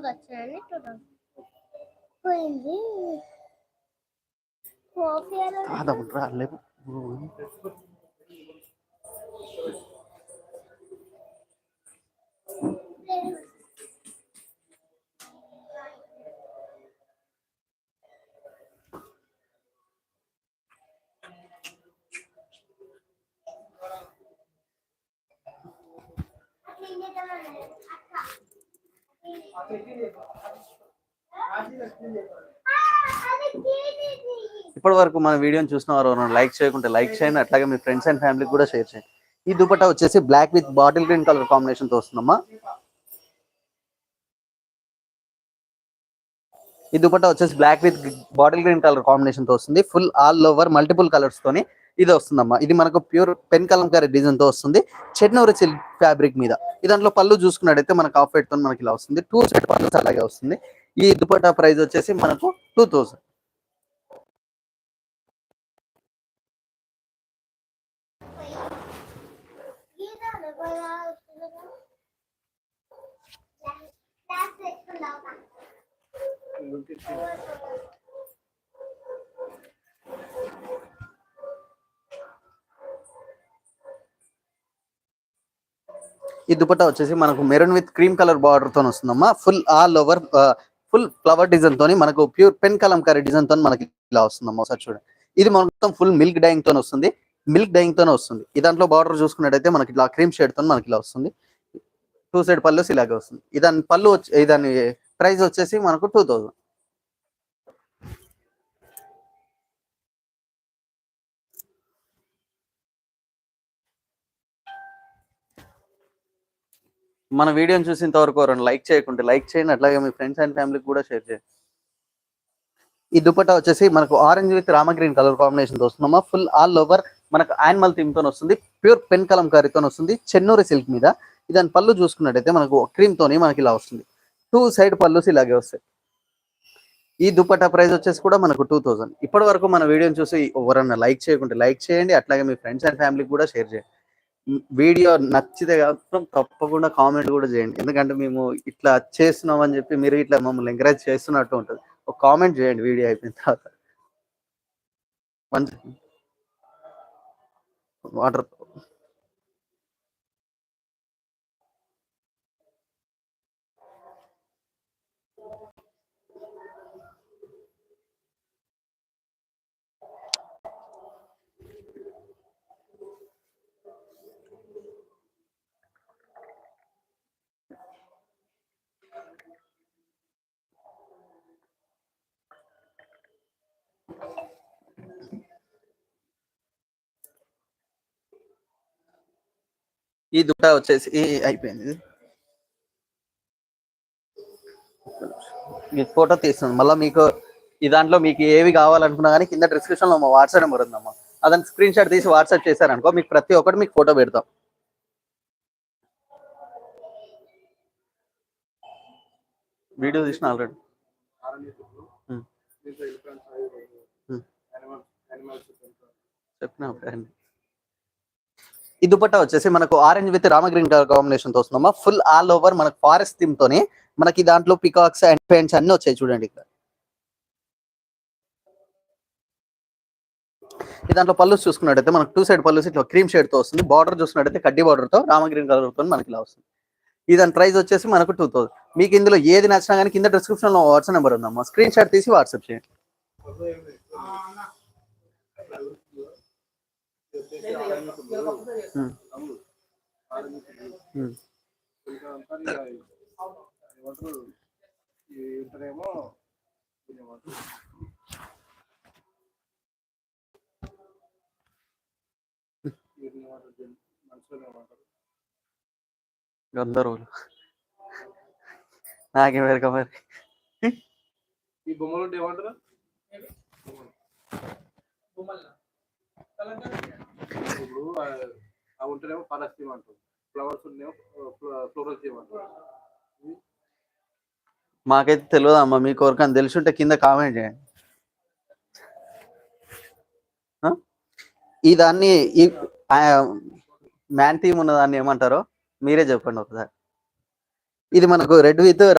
వచ్చాయని 2000 పోయింది. కాఫీ రాలేదు. ఇప్పటి వరకు మన వీడియోని చూసిన వారు లైక్ చేయకుంటే లైక్ చేయండి, అట్లాగే మీ ఫ్రెండ్స్ అండ్ ఫ్యామిలీకి కూడా షేర్ చేయండి. ఈ దుపట్టా వచ్చేసి black with bottle green colour combination తో వస్తుందమ్మా. ఈ దుపట్టా వచ్చేసి black with bottle green colour combination తో వస్తుంది. Full all over multiple colours తోని ఇది వస్తుందమ్మా. ఇది మనకు ప్యూర్ పెన్ కలంకారీ డిజైన్ తో వస్తుంది. చెట్నూరు సిల్క్ ఫ్యాబ్రిక్ మీద. ఈ దాంట్లో పళ్ళు చూసుకున్నట్టయితే మనకు ఆఫ్ వైట్ తో మనకి ఇలా వస్తుంది. 2 సెట్ పళ్ళు అలాగే వస్తుంది. ఈ దుపట్టా ప్రైస్ వచ్చేసి మనకు 2000. ఈ దుపట్టా వచ్చేసి మనకు maroon with cream colour border తో వస్తుందమ్మా. Full all over full flower design తోని మనకు ప్యూర్ పెన్ కలంకారీ డిజైన్ తో మనకి ఇలా వస్తుందమ్మా. ఒకసారి చూడండి. ఇది మొత్తం ఫుల్ మిల్క్ డైయింగ్ తోనే వస్తుంది. మిల్క్ డైయింగ్ తోనే వస్తుంది. ఈ దాంట్లో బార్డర్ చూసుకున్నట్టయితే మనకి ఇలా క్రీమ్ షేడ్ తో మనకి ఇలా వస్తుంది. 2 సైడ్ పళ్ళు ఇలాగే వస్తుంది. ఇదాని పళ్ళు ఇదాని ప్రైస్ వచ్చేసి మనకు 2000. మన వీడియోని చూసినంత వరకు లైక్ చేయకుంటే లైక్ చేయండి, అట్లాగే మీ ఫ్రెండ్స్ అండ్ ఫ్యామిలీకి కూడా షేర్ చేయండి. ఈ దుపట్టా వచ్చేసి మనకు orange with Rama green colour combination తో వస్తుందమ్మా. ఫుల్ ఆల్ ఓవర్ మనకు యానిమల్ థీమ్ తో వస్తుంది. ప్యూర్ పెన్ కలంకారీతో వస్తుంది. చెన్నూరి సిల్క్ మీద. దాని పళ్ళు చూసుకున్నట్టయితే మనకు క్రీమ్ తోని మనకి ఇలా వస్తుంది. 2 సైడ్ పళ్ళు ఇలాగే వస్తాయి. ఈ దుపట్టా ప్రైస్ వచ్చేసి కూడా మనకు 2000. ఇప్పటి వరకు మన వీడియోని చూసి ఎవరన్నా లైక్ చేయకుంటే లైక్ చేయండి, అట్లాగే మీ ఫ్రెండ్స్ అండ్ ఫ్యామిలీకి కూడా షేర్ చేయండి. వీడియో నచ్చితే తప్పకుండా కామెంట్ కూడా చేయండి. ఎందుకంటే మేము ఇట్లా చేస్తున్నాం అని చెప్పి మీరు ఇట్లా మమ్మల్ని ఎంకరేజ్ చేస్తున్నట్టు ఉంటుంది. ఒక కామెంట్ చేయండి వీడియో అయిపోయిన తర్వాత. వాటర్ ఈ దుపట్టా వచ్చేసి అయిపోయింది. మీకు ఫోటో తీస్తుంది. మళ్ళీ మీకు ఈ దాంట్లో మీకు ఏవి కావాలనుకున్నా కానీ కింద డిస్క్రిప్షన్ లో మా వాట్సాప్ నెంబర్ ఉందమ్మా. అదని స్క్రీన్ షాట్ తీసి వాట్సాప్ చేశారనుకో మీకు ప్రతి ఒక్కటి మీకు ఫోటో పెడతాం. వీడియో తీసిన ఆల్రెడీ చెప్పిన. ఈ దుపట్టా వచ్చేసి మనకు orange with Rama green colour combination తో వస్తుందమ్మా. ఫుల్ ఆల్ ఓవర్ మనకు ఫారెస్ట్ థీమ్ తోని మనకి దాంట్లో పికాక్స్ అండ్ పెయింట్స్ అన్ని వచ్చాయి. చూడండి ఇక్కడ. ఈ దాంట్లో పళ్ళు చూసుకున్నట్టయితే మనకు 2 సైడ్ పళ్ళు ఇట్లా క్రీమ్ షేడ్ తో వస్తుంది. బార్డర్ చూసుకున్నట్టయితే కడ్డీ బార్డర్ తో రామ గ్రీన్ కలర్ తో మనకి ఇలా వస్తుంది. దాని ప్రైస్ వచ్చేసి మనకు 2000. మీకు ఇందులో ఏది నచ్చినా కానీ కింద డిస్క్రిప్షన్ లో వాట్సాప్ నెంబర్ ఉందమ్మా. స్క్రీన్ షాట్ తీసి వాట్సాప్ చేయండి. అందరూ నాకే వేరుక మరి. ఈ బొమ్మలు ఏమంటారు? ఇప్పుడు అవి ఉంటేనేమో ఫారెస్ట్ థీమ్ అంటారు, ఫ్లవర్స్ ఉన్నాయేమో ఫ్లోరల్ థీమ్ అంటారు. మాకైతే తెలియదు అమ్మ. మీకు ఎవరికైనా తెలిసి ఉంటే కింద కామెంట్ చేయండి. ఈ దాన్ని ఈ మ్యాన్ థీమ్ ఉన్న దాన్ని ఏమంటారో మీరే చెప్పండి ఒకసారి. ఇది మనకు రెడ్ విత్